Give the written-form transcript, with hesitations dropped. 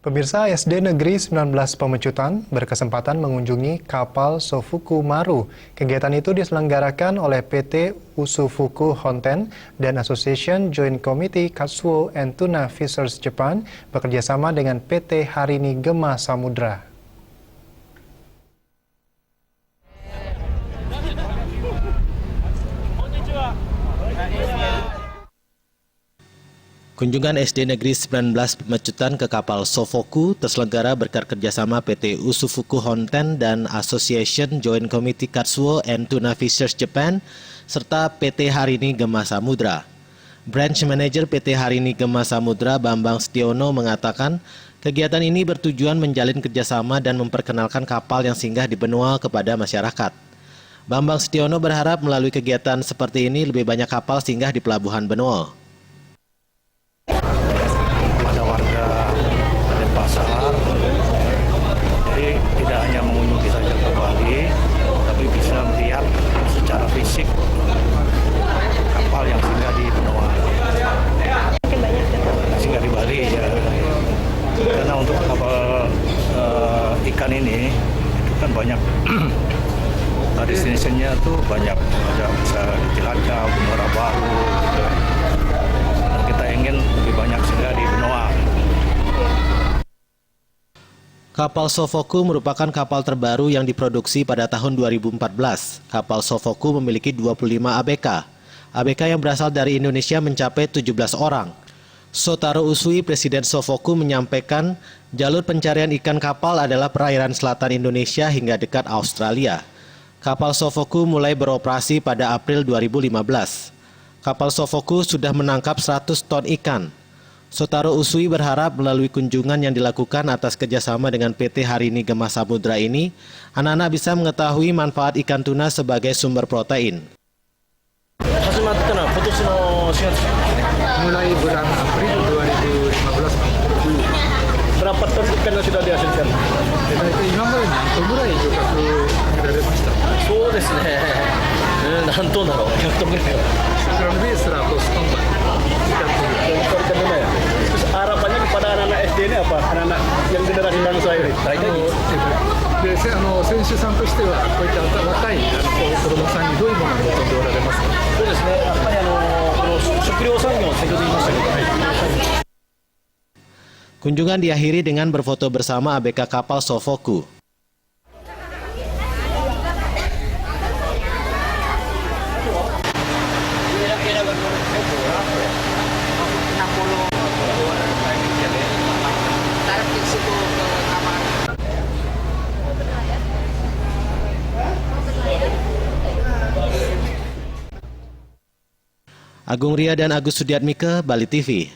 Pemirsa, SD Negeri 19 Pemecutan berkesempatan mengunjungi kapal Sofuku Maru. Kegiatan itu diselenggarakan oleh PT Usufuku Honten dan Association Joint Committee Katsuo and Tuna Fishers Japan bekerjasama dengan PT Harini Gema Samudra. Kunjungan SD Negeri 19 Pemecutan ke kapal Sofuku terselenggara berkat kerjasama PT Usufuku Honten dan Association Joint Committee Katsuo and Tuna Fishers Japan serta PT Harini Gema Samudra. Branch Manager PT Harini Gema Samudra Bambang Setiono mengatakan kegiatan ini bertujuan menjalin kerjasama dan memperkenalkan kapal yang singgah di benua kepada masyarakat. Bambang Setiono berharap melalui kegiatan seperti ini lebih banyak kapal singgah di Pelabuhan Benoa. Jadi tidak hanya mengunjungi saja ke Bali, tapi bisa melihat secara fisik kapal yang singgah di Benoa. Singgah di Bali ya. Karena untuk kapal ikan ini itu kan banyak destinasinya tuh banyak, bisa di Cilacap, Muara Baru. Gitu. Dan kita ingin lebih banyak singgah di Benoa. Kapal Sofuku merupakan kapal terbaru yang diproduksi pada tahun 2014. Kapal Sofuku memiliki 25 ABK. ABK yang berasal dari Indonesia mencapai 17 orang. Sotaro Usui, Presiden Sofuku, menyampaikan jalur pencarian ikan kapal adalah perairan selatan Indonesia hingga dekat Australia. Kapal Sofuku mulai beroperasi pada April 2015. Kapal Sofuku sudah menangkap 100 ton ikan. Sotaro Usui berharap melalui kunjungan yang dilakukan atas kerjasama dengan PT Harini Gema Samudra ini, anak-anak bisa mengetahui manfaat ikan tuna sebagai sumber protein. Mulai bulan April 2015. Berapa ton ikan yang sudah dihasilkan? Kurang lebih 100 ton. Harapannya kepada anak-anak SD ini apa? Anak-anak yang generasi bangsa ini? 選手さんとしてはこういった若い子どもさんにどういうものを求めておられますか？そうですね。やっぱりこの食料産業、先ほど言いましたけど。Kunjungan diakhiri dengan berfoto bersama ABK kapal Sofuku. Agung Ria dan Agus Sudiatmike, Bali TV.